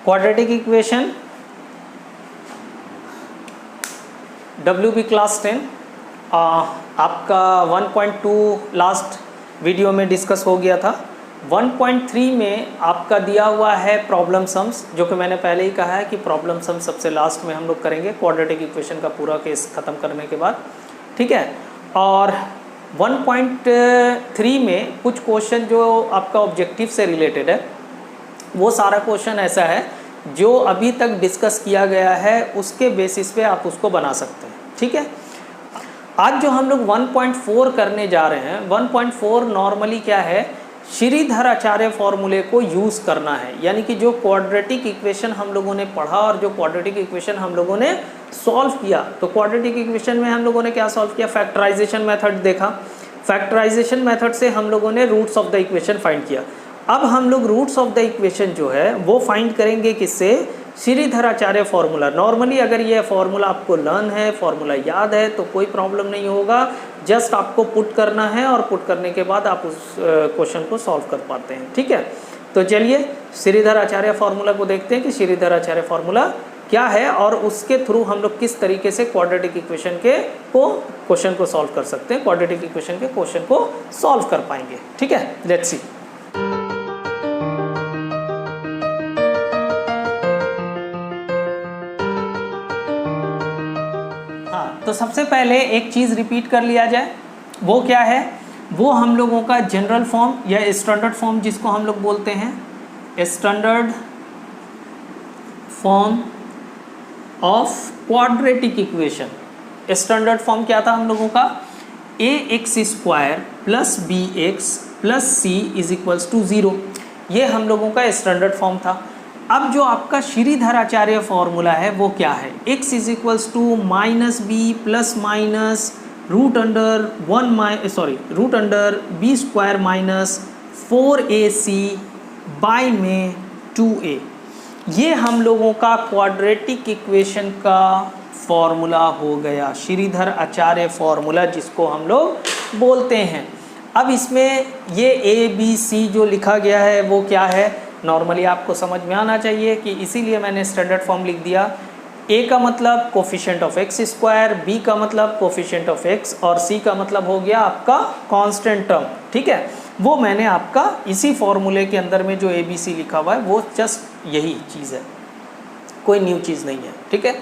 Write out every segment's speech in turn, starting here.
Quadratic equation WB class 10 आपका 1.2 last video में discuss हो गया था। 1.3 में आपका दिया हुआ है प्रॉब्लम सम्स, जो कि मैंने पहले ही कहा है कि प्रॉब्लम सम सबसे लास्ट में हम लोग करेंगे क्वाड्रेटिक इक्वेशन का पूरा केस ख़त्म करने के बाद, ठीक है। और 1.3 में कुछ क्वेश्चन जो आपका ऑब्जेक्टिव से रिलेटेड है, वो सारा क्वेश्चन ऐसा है जो अभी तक डिस्कस किया गया है, उसके बेसिस पे आप उसको बना सकते हैं, ठीक है। आज जो हम लोग 1.4 करने जा रहे हैं, 1.4 नॉर्मली क्या है, श्रीधर आचार्य फॉर्मूले को यूज़ करना है। यानी कि जो क्वाड्रेटिक इक्वेशन हम लोगों ने पढ़ा और जो क्वाड्रेटिक इक्वेशन हम लोगों ने सॉल्व किया, तो क्वाड्रेटिक इक्वेशन में हम लोगों ने क्या सॉल्व किया, फैक्टराइजेशन मेथड देखा। फैक्टराइजेशन मेथड से हम लोगों ने roots of the equation find किया। अब हम लोग रूट्स ऑफ द इक्वेशन जो है वो फाइंड करेंगे किससे, श्रीधर आचार्य फॉर्मूला। नॉर्मली अगर ये फॉर्मूला आपको लर्न है, फॉर्मूला याद है, तो कोई प्रॉब्लम नहीं होगा। जस्ट आपको पुट करना है और पुट करने के बाद आप उस क्वेश्चन को सॉल्व कर पाते हैं, ठीक है। तो चलिए श्रीधर आचार्य फॉर्मूला को देखते हैं कि श्रीधर आचार्य फॉर्मूला क्या है और उसके थ्रू हम लोग किस तरीके से क्वाड्रेटिक इक्वेशन के क्वेश्चन को सॉल्व कर सकते हैं, क्वाड्रेटिक इक्वेशन के क्वेश्चन को सॉल्व कर पाएंगे, ठीक है। Let's see. तो सबसे पहले एक चीज़ रिपीट कर लिया जाए, वो क्या है, वो हम लोगों का जनरल फॉर्म या स्टैंडर्ड फॉर्म जिसको हम लोग बोलते हैं, standard form of quadratic equation. Standard form क्या था हम लोगों का, ax² + bx + c = 0। ये हम लोगों का स्टैंडर्ड फॉर्म था। अब जो आपका श्रीधर आचार्य फॉर्मूला है वो क्या है, x = -b ± √b² - 4ac/2a। ये हम लोगों का क्वाड्रेटिक इक्वेशन का फॉर्मूला हो गया, श्रीधर आचार्य फॉर्मूला जिसको हम लोग बोलते हैं। अब इसमें ये ABC जो लिखा गया है वो क्या है, नॉर्मली आपको समझ में आना चाहिए कि इसीलिए मैंने स्टैंडर्ड फॉर्म लिख दिया। A का मतलब कोफिशिएंट ऑफ x², B का मतलब कोफिशिएंट ऑफ x और C का मतलब हो गया आपका कांस्टेंट टर्म, ठीक है। वो मैंने आपका इसी फॉर्मूले के अंदर में जो ABC लिखा हुआ है वो जस्ट यही चीज़ है, कोई न्यू चीज़ नहीं है, ठीक है।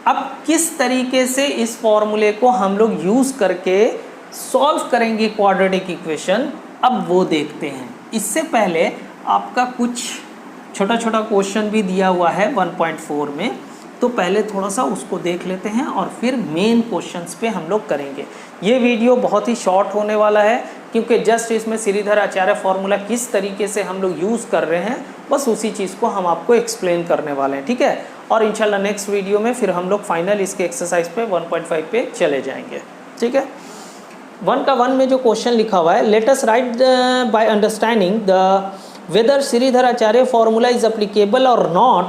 अब किस तरीके से इस फॉर्मूले को हम लोग यूज़ करके सॉल्व करेंगे क्वाड्रेटिक इक्वेशन, अब वो देखते हैं। इससे पहले आपका कुछ छोटा छोटा क्वेश्चन भी दिया हुआ है 1.4 में, तो पहले थोड़ा सा उसको देख लेते हैं और फिर मेन क्वेश्चंस पे हम लोग करेंगे। ये वीडियो बहुत ही शॉर्ट होने वाला है क्योंकि जस्ट इसमें श्रीधर आचार्य फॉर्मूला किस तरीके से हम लोग यूज़ कर रहे हैं, बस उसी चीज़ को हम आपको एक्सप्लेन करने वाले हैं, ठीक है। और इंशाल्लाह नेक्स्ट वीडियो में फिर हम लोग फाइनल इसके एक्सरसाइज पे 1.5 पे चले जाएंगे, ठीक है। 1 में जो क्वेश्चन लिखा हुआ है, let us write by understanding the whether Sridhar Acharya formula is applicable और not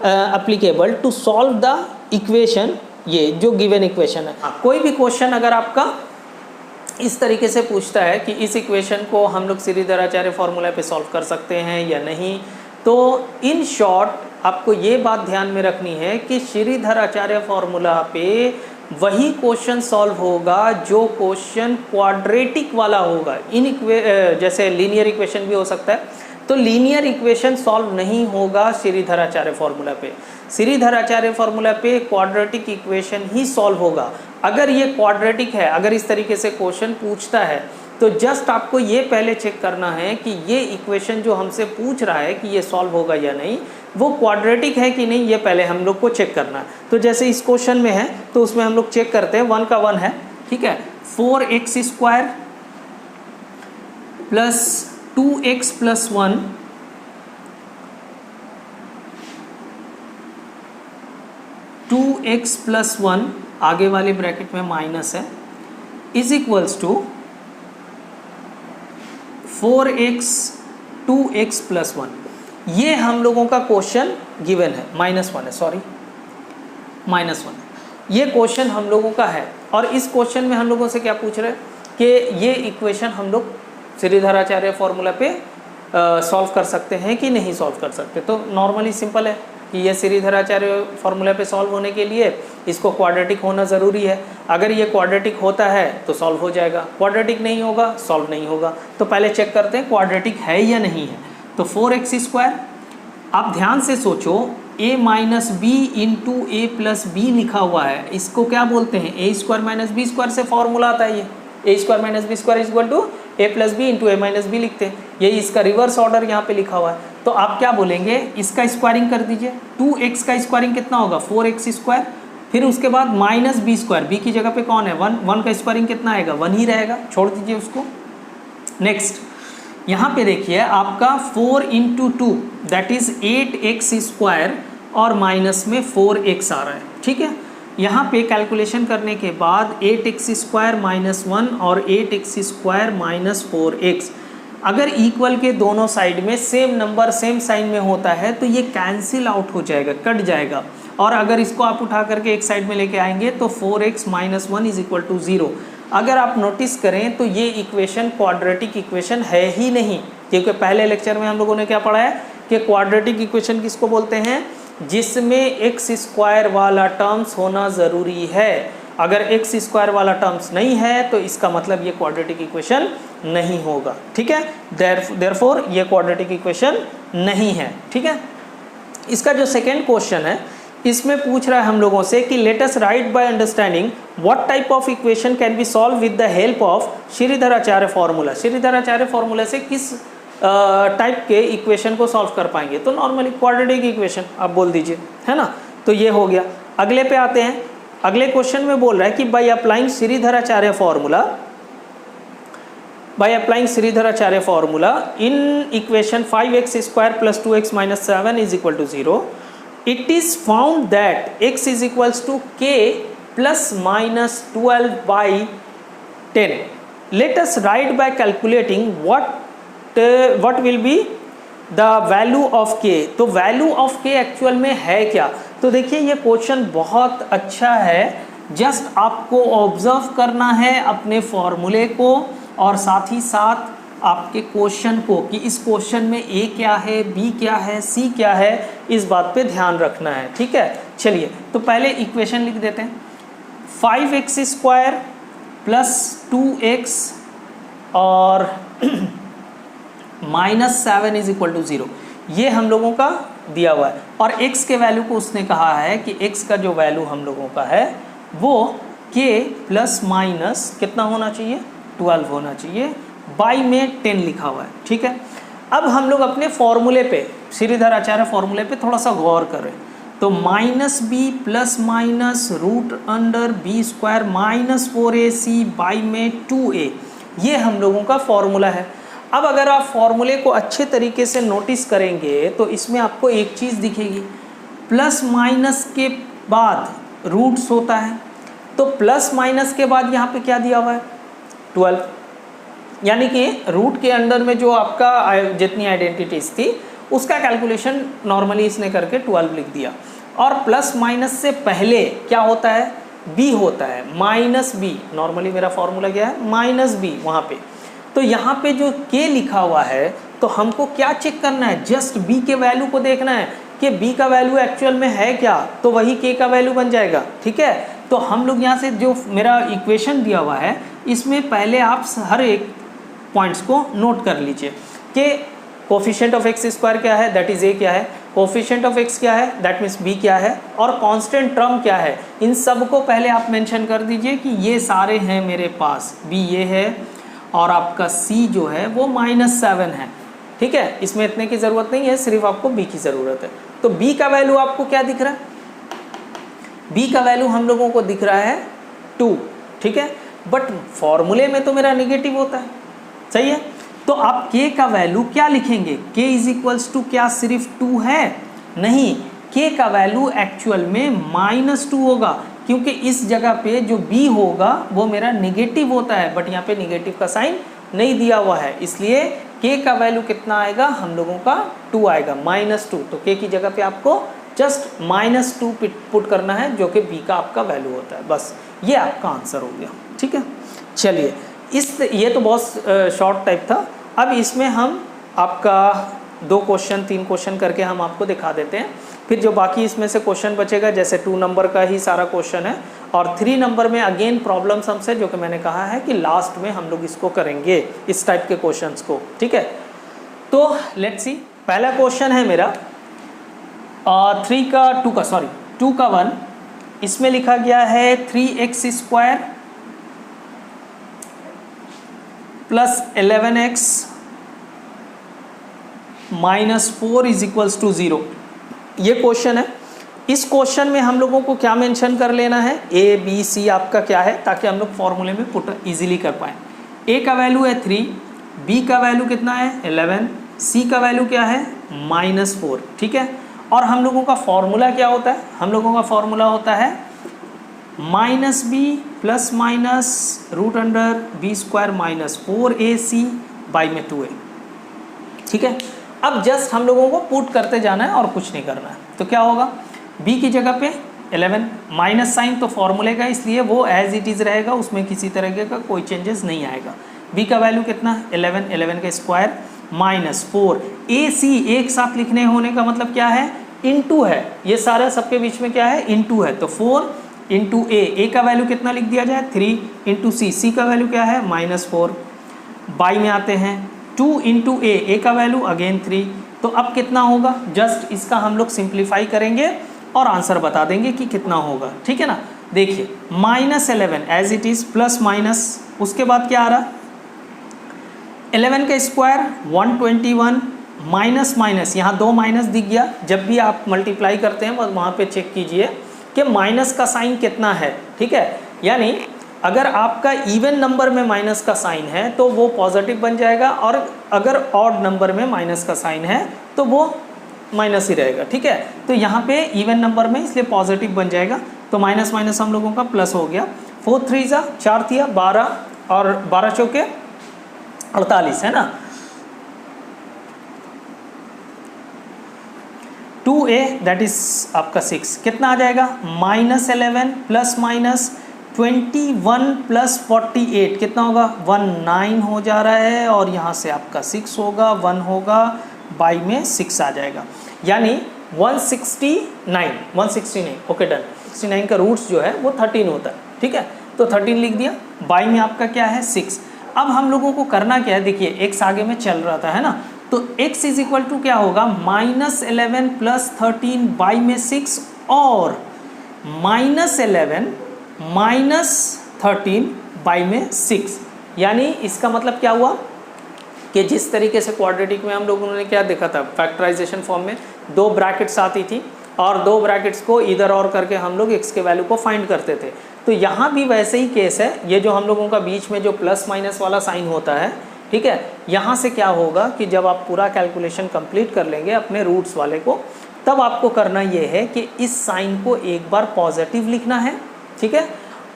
applicable to solve the equation, ये जो गिवन इक्वेशन है। कोई भी क्वेश्चन अगर आपका इस तरीके से पूछता है कि इस इक्वेशन को हम लोग श्रीधर आचार्य फॉर्मूला पे सॉल्व कर सकते हैं या नहीं, तो इन शॉर्ट आपको ये बात ध्यान में रखनी है कि श्रीधर आचार्य फॉर्मूला पे वही क्वेश्चन सॉल्व होगा जो क्वेश्चन क्वाड्रेटिक वाला होगा। जैसे लीनियर इक्वेशन भी हो सकता है, तो लीनियर इक्वेशन सॉल्व नहीं होगा श्रीधर आचार्य फॉर्मूला पे। श्रीधर आचार्य फॉर्मूला पे क्वाड्रेटिक इक्वेशन ही सॉल्व होगा। अगर ये क्वाड्रेटिक है, अगर इस तरीके से क्वेश्चन पूछता है, तो जस्ट आपको ये पहले चेक करना है कि ये इक्वेशन जो हमसे पूछ रहा है कि ये सॉल्व होगा या नहीं, वो क्वाड्रेटिक है कि नहीं, ये पहले हम लोग को चेक करना है। तो जैसे इस क्वेश्चन में है तो उसमें हम लोग चेक करते हैं, 1 का 1 है, ठीक है, 4x² + 2x + 1 2x + 1 आगे वाले ब्रैकेट में माइनस है, = 4x 2x + 1। ये हम लोगों का क्वेश्चन गिवन है, -1 है, सॉरी -1 है। ये क्वेश्चन हम लोगों का है और इस क्वेश्चन में हम लोगों से क्या पूछ रहे हैं कि ये इक्वेशन हम लोग श्रीधर आचार्य फॉर्मूला पे सॉल्व कर सकते हैं कि नहीं सॉल्व कर सकते। तो नॉर्मली सिंपल है, कि ये श्रीधराचार्य फॉर्मूला पे सॉल्व होने के लिए इसको क्वाड्रेटिक होना ज़रूरी है। अगर ये क्वाड्रेटिक होता है तो सॉल्व हो जाएगा, क्वाड्रेटिक नहीं होगा सॉल्व नहीं होगा। तो पहले चेक करते हैं क्वाड्रेटिक है या नहीं है। तो 4x², आप ध्यान से सोचो, a minus b into a plus b लिखा हुआ है, इसको क्या बोलते हैं, a² माइनस b² से फॉर्मूला आता है ये, a² minus b² equal to a plus b into a minus b लिखते हैं। यही इसका रिवर्स ऑर्डर यहाँ पे लिखा हुआ है। तो आप क्या बोलेंगे, इसका स्क्वायरिंग कर दीजिए, 2x का स्क्वायरिंग कितना होगा 4x², फिर उसके बाद माइनस b², b की जगह पे कौन है 1, 1 का स्क्वायरिंग कितना आएगा 1 ही रहेगा, छोड़ दीजिए उसको। नेक्स्ट यहाँ पे देखिए आपका 4 इंटू 2 दैट इज 8x² और माइनस में 4x आ रहा है, ठीक है। यहाँ पे कैलकुलेशन करने के बाद 8x² माइनस 1 और 8x² माइनस 4x, अगर इक्वल के दोनों साइड में सेम नंबर सेम साइन में होता है तो ये कैंसिल आउट हो जाएगा, कट जाएगा। और अगर इसको आप उठा करके एक साइड में लेके आएंगे तो 4x minus 1 is equal to 0। अगर आप नोटिस करें तो ये इक्वेशन क्वाड्रेटिक इक्वेशन है ही नहीं, क्योंकि पहले लेक्चर में हम लोगों ने क्या पढ़ा है कि क्वाड्रेटिक इक्वेशन किसको बोलते हैं, जिसमें x² वाला टर्म्स होना ज़रूरी है। अगर x² वाला टर्म्स नहीं है तो इसका मतलब ये क्वाड्रेटिक इक्वेशन नहीं होगा, ठीक है। देयरफॉर ये क्वाड्रेटिक इक्वेशन नहीं है, ठीक है। इसका जो सेकेंड क्वेश्चन है इसमें पूछ रहा है हम लोगों से कि late us write by understanding what type of equation can be solve with the help of Shridharacharya formula. Shridharacharya formula से किस टाइप के इक्वेशन को सॉल्व कर पाएंगे, तो नॉर्मली क्वाड्रेटिक इक्वेशन आप बोल दीजिए, है ना। तो ये हो गया। अगले पे आते हैं, अगले क्वेश्चन में बोल रहा है कि by applying Shridharacharya formula, by applying Sridharacharya formula in equation 5x² plus 2x minus 7 is equal to 0, it is found that x is equals to k plus minus 12 by 10. Let us write by calculating what will be the value of k. तो value of k actual में है क्या। तो देखिए ये question बहुत अच्छा है, जस्ट आपको ऑब्जर्व करना है अपने फॉर्मूले को और साथ ही साथ आपके क्वेश्चन को कि इस क्वेश्चन में a क्या है, b क्या है, c क्या है, इस बात पे ध्यान रखना है, ठीक है। चलिए तो पहले इक्वेशन लिख देते हैं, 5x² प्लस 2x और माइनस 7 इज इक्वल टू 0, ये हम लोगों का दिया हुआ है। और x के वैल्यू को उसने कहा है कि x का जो वैल्यू हम लोगों का है वो k प्लस माइनस कितना होना चाहिए 12 होना चाहिए, बाई में 10 लिखा हुआ है, ठीक है। अब हम लोग अपने फॉर्मूले पे, श्रीधराचार्य फॉर्मूले पे थोड़ा सा गौर करें। तो minus b plus minus root under b² minus 4ac by में 2a, ये हम लोगों का फॉर्मूला है। अब अगर आप फॉर्मूले को अच्छे तरीके से नोटिस करेंगे तो इसमें आपको एक चीज़ दिखेगी, प्लस माइनस के बाद रूट्स होता है, तो प्लस माइनस के बाद यहाँ पे क्या दिया हुआ है 12, यानी कि रूट के अंदर में जो आपका जितनी आइडेंटिटीज थी उसका कैलकुलेशन नॉर्मली इसने करके 12 लिख दिया। और प्लस माइनस से पहले क्या होता है b होता है, माइनस b, नॉर्मली मेरा फॉर्मूला क्या है माइनस b वहाँ पे। तो यहाँ पे जो k लिखा हुआ है तो हमको क्या चेक करना है, जस्ट b के वैल्यू को देखना है कि b का वैल्यू एक्चुअल में है क्या, तो वही k का वैल्यू बन जाएगा, ठीक है। तो हम लोग यहाँ से जो मेरा इक्वेशन दिया हुआ है इसमें पहले आप हर एक पॉइंट्स को नोट कर लीजिए कि कोफिशिएंट ऑफ x² क्या है, दैट इज a क्या है, कोफिशिएंट ऑफ x क्या है, दैट मीन्स b क्या है, और कांस्टेंट टर्म क्या है। इन सब को पहले आप मेंशन कर दीजिए कि ये सारे हैं मेरे पास, b ये है और आपका c जो है वो -7 है, ठीक है। इसमें इतने की ज़रूरत नहीं है, सिर्फ आपको b की ज़रूरत है। तो b का वैल्यू आपको क्या दिख रहा है, b का वैल्यू हम लोगों को दिख रहा है 2, ठीक है। बट फॉर्मूले में तो मेरा नेगेटिव होता है, सही है। तो आप k का वैल्यू क्या लिखेंगे, k इज इक्वल्स टू क्या सिर्फ 2 है, नहीं, k का वैल्यू एक्चुअल में -2 होगा, क्योंकि इस जगह पे जो b होगा वो मेरा नेगेटिव होता है, बट यहाँ पे नेगेटिव का साइन नहीं दिया हुआ है, इसलिए k का वैल्यू कितना आएगा हम लोगों का 2 आएगा, -2। तो k की जगह पे आपको जस्ट -2 पुट करना है जो कि b का आपका वैल्यू होता है, बस ये आपका आंसर हो गया, ठीक है। चलिए ये तो बहुत शॉर्ट टाइप था। अब इसमें हम आपका 2 क्वेश्चन 3 क्वेश्चन करके हम आपको दिखा देते हैं। फिर जो बाकी इसमें से क्वेश्चन बचेगा, जैसे 2 नंबर का ही सारा क्वेश्चन है, और 3 नंबर में अगेन प्रॉब्लम सम्स है, जो कि मैंने कहा है कि लास्ट में हम लोग इसको करेंगे, इस टाइप के क्वेश्चंस को, ठीक है। तो लेट्स सी, पहला क्वेश्चन है मेरा 2 का 1, इसमें लिखा गया है 3x² plus 11x minus 4 is equals to 0। ये क्वेश्चन है। इस क्वेश्चन में हम लोगों को क्या मेंशन कर लेना है, ए बी सी आपका क्या है, ताकि हम लोग फॉर्मूले में पुट इजीली कर पाएँ। ए का वैल्यू है 3, बी का वैल्यू कितना है 11, सी का वैल्यू क्या है -4, ठीक है। और हम लोगों का फॉर्मूला क्या होता है, हम लोगों का फॉर्मूला होता है -b plus minus √b² minus 4ac by में 2a, ठीक है। अब जस्ट हम लोगों को पुट करते जाना है और कुछ नहीं करना है। तो क्या होगा, b की जगह पे 11, माइनस साइन तो फॉर्मूले का, इसलिए वो एज इट इज़ रहेगा, उसमें किसी तरह का कोई चेंजेस नहीं आएगा। b का वैल्यू कितना है 11, 11 का स्क्वायर माइनस 4, ac एक साथ लिखने होने का मतलब क्या है, इनटू है, ये सारा सबके बीच में क्या है इनटू है, तो 4 इंटू ए का वैल्यू कितना लिख दिया जाए 3, इंटू सी का वैल्यू क्या है -4, बाई में आते हैं 2 इंटू ए का वैल्यू अगेन 3। तो अब कितना होगा, जस्ट इसका हम लोग सिंप्लीफाई करेंगे और आंसर बता देंगे कि कितना होगा, ठीक है ना। देखिए -11 as it is plus minus, उसके बाद क्या आ रहा 11 का स्क्वायर 121 माइनस माइनस, यहाँ 2 माइनस दिख गया। जब भी आप मल्टीप्लाई करते हैं वहाँ पे चेक कीजिए कि माइनस का साइन कितना है, ठीक है। यानी अगर आपका इवन नंबर में माइनस का साइन है तो वो पॉजिटिव बन जाएगा, और अगर ऑड नंबर में माइनस का साइन है तो वो माइनस ही रहेगा, ठीक है। तो यहाँ पे इवन नंबर में इसलिए पॉजिटिव बन जाएगा, तो माइनस माइनस हम लोगों का प्लस हो गया। 4 3 जा 4 तिया 12 और 12 चौके 48 है ना। 2a दैट इज आपका 6 कितना आ जाएगा -11 प्लस माइनस 21 प्लस 48 कितना होगा 19 हो जा रहा है, और यहाँ से आपका 6 होगा 1 होगा, बाई में 6 आ जाएगा, यानी 169 ओके डन। 69 का रूट्स जो है वो 13 होता है, ठीक है। तो 13 लिख दिया, बाई में आपका क्या है 6। अब हम लोगों को करना क्या है, देखिए x आगे में चल रहा था है ना, तो x इज इक्वल टू क्या होगा -11 प्लस 13 बाई में 6 और -11 माइनस 13 बाई में 6। यानी इसका मतलब क्या हुआ कि जिस तरीके से क्वाड्रेटिक में हम लोगों ने क्या देखा था, फैक्टराइजेशन फॉर्म में 2 ब्रैकेट्स आती थी और 2 ब्रैकेट्स को इधर और करके हम लोग x के वैल्यू को फाइंड करते थे। तो यहाँ भी वैसे ही केस है, ये जो हम लोगों का बीच में जो प्लस माइनस वाला साइन होता है, ठीक है। यहाँ से क्या होगा कि जब आप पूरा कैलकुलेशन कंप्लीट कर लेंगे अपने रूट्स वाले को, तब आपको करना ये है कि इस साइन को एक बार पॉजिटिव लिखना है, ठीक है,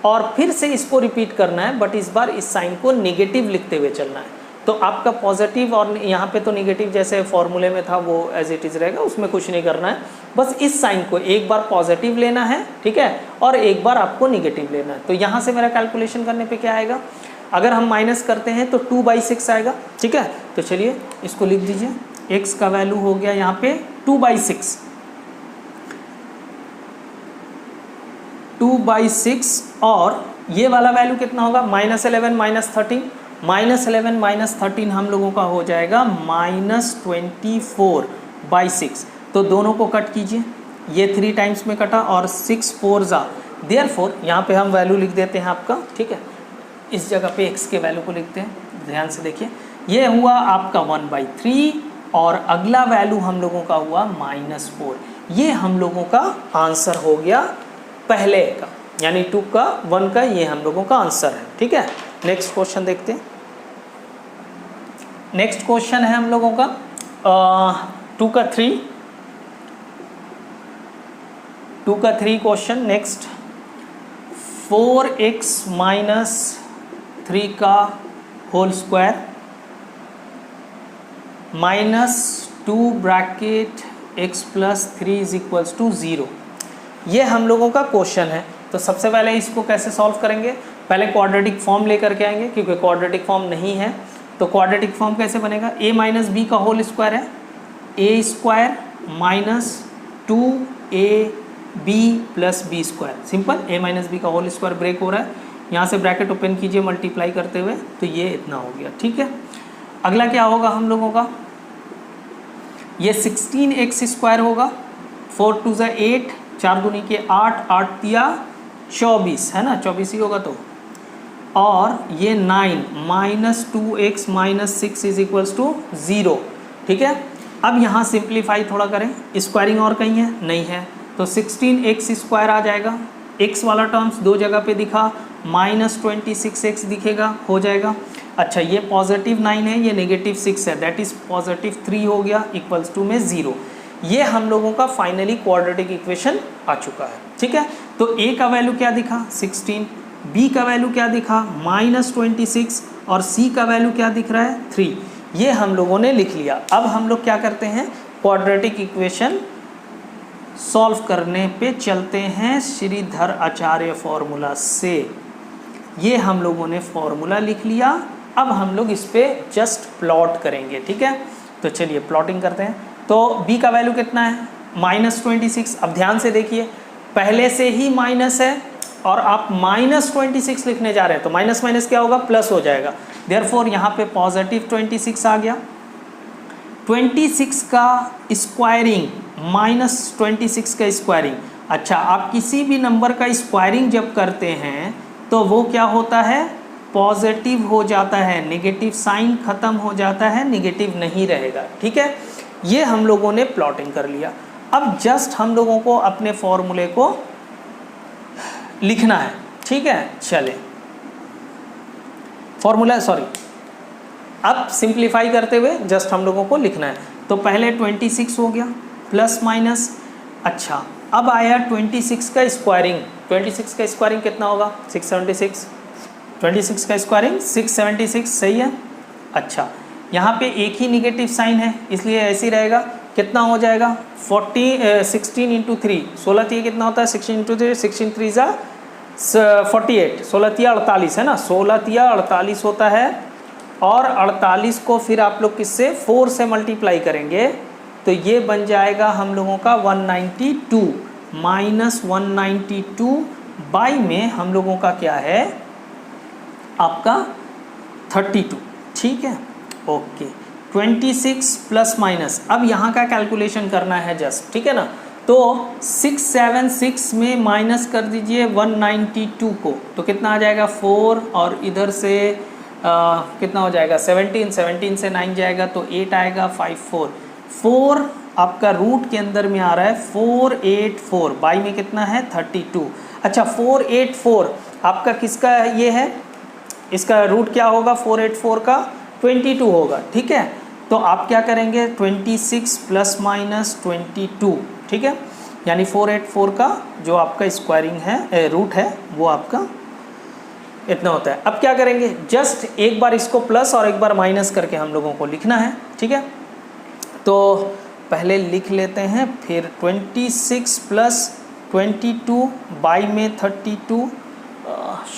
और फिर से इसको रिपीट करना है, बट इस बार इस साइन को नेगेटिव लिखते हुए चलना है। तो आपका पॉजिटिव और यहाँ पे तो नेगेटिव जैसे फॉर्मूले में था वो एज इट इज़ रहेगा, उसमें कुछ नहीं करना है, बस इस साइन को एक बार पॉजिटिव लेना है, ठीक है, और एक बार आपको नेगेटिव लेना है। तो यहाँ से मेरा कैलकुलेशन करने पे क्या आएगा, अगर हम माइनस करते हैं तो 2/6 आएगा, ठीक है। तो चलिए इसको लिख दीजिए, x का वैल्यू हो गया यहाँ पे 2/6, 2/6, और ये वाला वैल्यू कितना होगा -11 माइनस 13, -11 माइनस 13 हम लोगों का हो जाएगा -24/6। तो दोनों को कट कीजिए, ये 3 टाइम्स में कटा और 6 4 जा, देयरफॉर यहाँ पे हम वैल्यू लिख देते हैं आपका, ठीक है। इस जगह पे x के वैल्यू को लिखते हैं, ध्यान से देखिए, ये हुआ आपका 1/3 और अगला वैल्यू हम लोगों का हुआ -4। ये हम लोगों का आंसर हो गया पहले का, यानी 2 का 1 का, ये हम लोगों का आंसर है, ठीक है। नेक्स्ट क्वेश्चन देखते हैं। नेक्स्ट क्वेश्चन है हम लोगों का 2 का 3 क्वेश्चन। नेक्स्ट 4x माइनस 3 का whole square minus 2 bracket x plus 3 is equals to 0। ये हम लोगों का क्वेश्चन है। तो सबसे पहले इसको कैसे सॉल्व करेंगे, पहले क्वाड्रेटिक फॉर्म लेकर के आएंगे, क्योंकि क्वाड्रेटिक फॉर्म नहीं है। तो क्वाड्रेटिक फॉर्म कैसे बनेगा, a माइनस बी का होल स्क्वायर है, a square minus 2ab plus b square, simple, a minus b का होल स्क्वायर ब्रेक हो रहा है, यहाँ से ब्रैकेट ओपन कीजिए मल्टीप्लाई करते हुए, तो ये इतना हो गया। ठीक है, अगला क्या होगा हम लोगों का, ये 16x स्क्वायर होगा, 4 2 ज़ा 8, 4 दूनी के 8, 8 तिया 24 है ना, 24 ही होगा तो, और ये 9 minus 2x minus 6 is equals to 0। ठीक है, अब यहाँ सिंप्लीफाई थोड़ा करें, स्क्वायरिंग और कहीं है नहीं है, तो 16x स्क्वायर आ जाएगा, x वाला टर्म्स दो जगह पे दिखा, माइनस 26x दिखेगा, हो जाएगा। अच्छा, ये पॉजिटिव 9 है, ये नेगेटिव 6 है, दैट इज पॉजिटिव 3 हो गया, इक्वल्स टू में 0। ये हम लोगों का फाइनली क्वाड्रेटिक इक्वेशन आ चुका है। ठीक है, तो a का वैल्यू क्या दिखा 16, b का वैल्यू क्या दिखा माइनस 26, और c का वैल्यू क्या दिख रहा है 3। ये हम लोगों ने लिख लिया। अब हम लोग क्या करते हैं, क्वाड्रेटिक इक्वेशन सॉल्व करने पे चलते हैं श्रीधर आचार्य फॉर्मूला से। ये हम लोगों ने फॉर्मूला लिख लिया, अब हम लोग इस पे जस्ट प्लॉट करेंगे। ठीक है, तो चलिए प्लॉटिंग करते हैं। तो b का वैल्यू कितना है माइनस 26। अब ध्यान से देखिए, पहले से ही माइनस है और आप माइनस 26 लिखने जा रहे हैं, तो माइनस माइनस क्या होगा, प्लस हो जाएगा, देयरफॉर यहाँ पे पॉजिटिव 26 आ गया। 26 का स्क्वायरिंग माइनस 26 का स्क्वायरिंग। अच्छा, आप किसी भी नंबर का स्क्वायरिंग जब करते हैं तो वो क्या होता है, पॉजिटिव हो जाता है, नेगेटिव साइन खत्म हो जाता है, नेगेटिव नहीं रहेगा। ठीक है, ये हम लोगों ने प्लॉटिंग कर लिया। अब जस्ट हम लोगों को अपने फॉर्मूले को लिखना है। ठीक है, चले फॉर्मूला, सॉरी, अब सिंप्लीफाई करते हुए जस्ट हम लोगों को लिखना है। तो पहले 26 हो गया प्लस माइनस। अच्छा, अब आया 26 का स्क्वायरिंग। 26 का स्क्वायरिंग कितना होगा 676, 26 का स्क्वायरिंग 676, सही है। अच्छा, यहाँ पे एक ही निगेटिव साइन है इसलिए ऐसे ही रहेगा, कितना हो जाएगा 16 इंटू 3, 16 तीय कितना होता है 16 इंटू 3, 16 3 ज़ा 48, 16 तिया 48 है ना, 16 तिया 48 होता है। और 48 को फिर आप लोग किससे 4 से मल्टीप्लाई करेंगे तो ये बन जाएगा हम लोगों का 192 माइनस 192 बाई में हम लोगों का क्या है आपका 32। ठीक है, ओके, 26 प्लस माइनस, अब यहाँ का कैलकुलेशन करना है जस्ट। ठीक है ना, तो 676 में माइनस कर दीजिए 192 को, तो कितना आ जाएगा 4, और इधर से कितना हो जाएगा 17, 17 से 9 जाएगा तो 8 आएगा, 5 4 4 आपका रूट के अंदर में आ रहा है 484, बाई में कितना है 32। अच्छा, 484 आपका किसका ये है, इसका रूट क्या होगा 484 का 22 होगा। ठीक है, तो आप क्या करेंगे 26 प्लस माइनस 22। ठीक है, यानी 484 का जो आपका स्क्वायरिंग है रूट है वो आपका इतना होता है। अब क्या करेंगे, जस्ट एक बार इसको प्लस और एक बार माइनस करके हम लोगों को लिखना है। ठीक है, तो पहले लिख लेते हैं, फिर 26 प्लस 22 बाई में 32,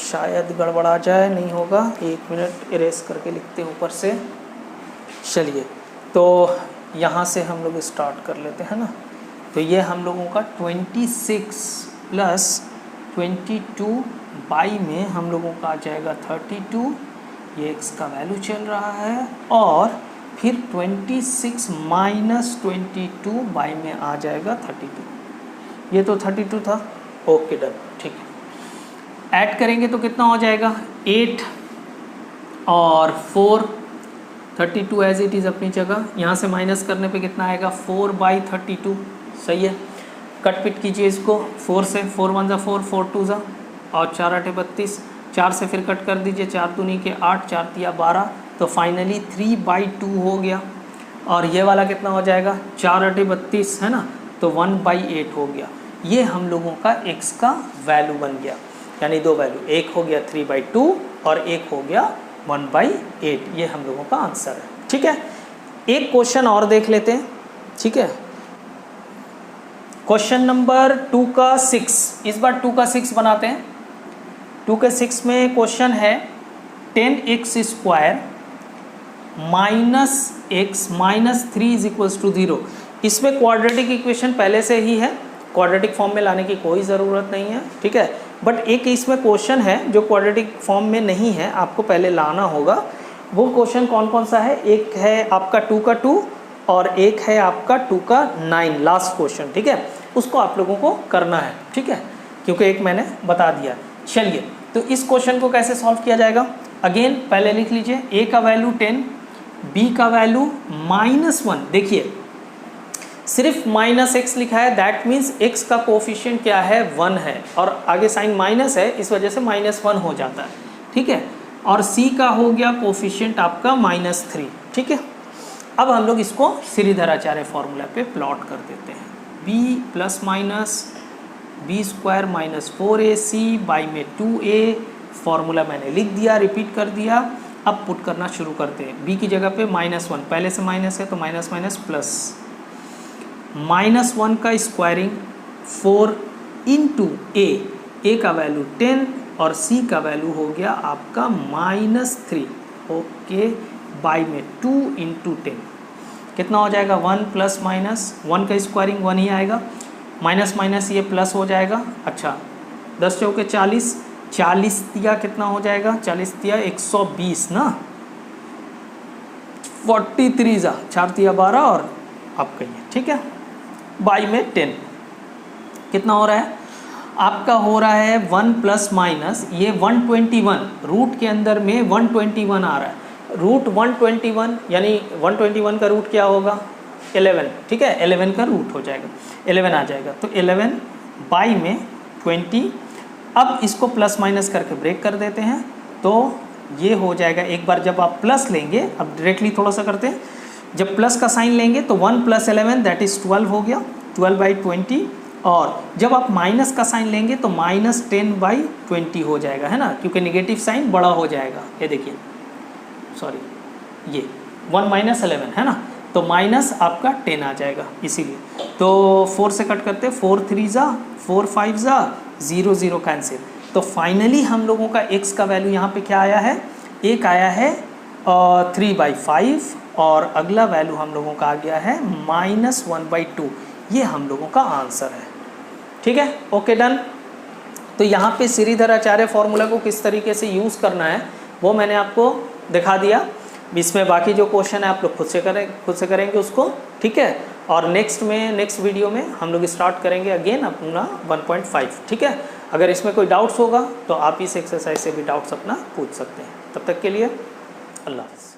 शायद गड़बड़ा जाए, नहीं होगा, 1 मिनट इरेज करके लिखते हैं ऊपर से। चलिए, तो यहाँ से हम लोग स्टार्ट कर लेते हैं ना, तो ये हम लोगों का 26 प्लस 22 बाई में हम लोगों का आ जाएगा 32, ये x का वैल्यू चल रहा है, और फिर 26 माइनस 22 बाई में आ जाएगा 32, ये तो 32 था। ओके, डन, ठीक है। ऐड करेंगे तो कितना हो जाएगा 8 और 4, 32 एज इट इज़ अपनी जगह, यहाँ से माइनस करने पे कितना आएगा 4/32, सही है। कट पिट कीजिए इसको 4 से, 4 1 ज़ा 4, 4 2 ज़ा, और 4 8 32, 4 से फिर कट कर दीजिए, 4 दूनी के 8, 4 तिया 12, तो फाइनली 3/2 हो गया। और ये वाला कितना हो जाएगा 4 8 32 है ना, तो 1/8 हो गया। ये हम लोगों का x का वैल्यू बन गया, यानी दो वैल्यू, एक हो गया 3/2 और एक हो गया 1/8, ये हम लोगों का आंसर है। ठीक है, एक क्वेश्चन और देख लेते हैं। ठीक है, क्वेश्चन नंबर 2 का 6, इस बार 2 का 6 बनाते हैं। 2 के 6 में क्वेश्चन है 10x² minus x minus 3 is equals to 0। इसमें क्वाड्रेटिक इक्वेशन पहले से ही है, क्वाड्रेटिक फॉर्म में लाने की कोई ज़रूरत नहीं है, ठीक है। बट एक इसमें क्वेश्चन है जो क्वाड्रेटिक फॉर्म में नहीं है, आपको पहले लाना होगा। वो क्वेश्चन कौन कौन सा है? एक है आपका 2 का 2 और एक है आपका 2 का 9, लास्ट क्वेश्चन, ठीक है। उसको आप लोगों को करना है, ठीक है, क्योंकि एक मैंने बता दिया। चलिए, तो इस क्वेश्चन को कैसे सॉल्व किया जाएगा? अगेन पहले लिख लीजिए, a का वैल्यू 10, b का वैल्यू -1। देखिए सिर्फ -x लिखा है, दैट मीन्स x का कोफिशिएंट क्या है? 1 है, और आगे साइन माइनस है, इस वजह से -1 हो जाता है, ठीक है। और c का हो गया कोफिशिएंट आपका -3, ठीक है। अब हम लोग इसको श्रीधराचार्य फॉर्मूला पे प्लॉट कर देते हैं। b plus minus b square minus 4ac by में 2a, फॉर्मूला मैंने लिख दिया, रिपीट कर दिया। अब पुट करना शुरू करते हैं। b की जगह पे -1, पहले से माइनस है तो माइनस माइनस प्लस, -1 का स्क्वायरिंग 4 इंटू a का वैल्यू 10 और c का वैल्यू हो गया आपका -3, ओके, बाई में 2 इंटू 10 कितना हो जाएगा? 1 प्लस माइनस 1 का स्क्वायरिंग 1 ही आएगा, माइनस माइनस ये प्लस हो जाएगा। अच्छा, 10 चौके 40, 40 तिया कितना हो जाएगा? 40 तिया 120 ना, 43 जा 4 तिया 12 और आप कहिए, ठीक है, बाई में 10 कितना हो रहा है? आपका हो रहा है 1 प्लस माइनस ये 121, रूट के अंदर में 121 आ रहा है। रूट 121 यानी 121 का रूट क्या होगा? 11, ठीक है, 11 का रूट हो जाएगा, 11 आ जाएगा। तो 11 बाई में 20। अब इसको प्लस माइनस करके ब्रेक कर देते हैं, तो ये हो जाएगा। एक बार जब आप प्लस लेंगे, अब डायरेक्टली थोड़ा सा करते हैं, जब प्लस का साइन लेंगे तो 1 प्लस 11 दैट इज़ 12 हो गया, 12 बाई 20। और जब आप माइनस का साइन लेंगे तो -10 बाई 20 हो जाएगा, है ना, क्योंकि नेगेटिव साइन बड़ा हो जाएगा। ये देखिए, सॉरी, ये 1 माइनस 11 है ना, तो माइनस आपका 10 आ जाएगा, इसीलिए। तो 4 से कट करते, 4 3 जा 4 5 जा 0 0 कैंसिल। तो फाइनली हम लोगों का x का वैल्यू यहाँ पे क्या आया है? एक आया है 3/5 और अगला वैल्यू हम लोगों का आ गया है -1/2। ये हम लोगों का आंसर है, ठीक है, ओके, डन। तो यहाँ पे श्रीधराचार्य फॉर्मूला को किस तरीके से यूज़ करना है वो मैंने आपको दिखा दिया। इसमें बाकी जो क्वेश्चन है आप लोग खुद से करेंगे उसको, ठीक है। और नेक्स्ट वीडियो में हम लोग स्टार्ट करेंगे अगेन अपना 1.5, ठीक है। अगर इसमें कोई डाउट्स होगा तो आप इस एक्सरसाइज से भी डाउट्स अपना पूछ सकते हैं। तब तक के लिए अल्लाह हाफ़िज़।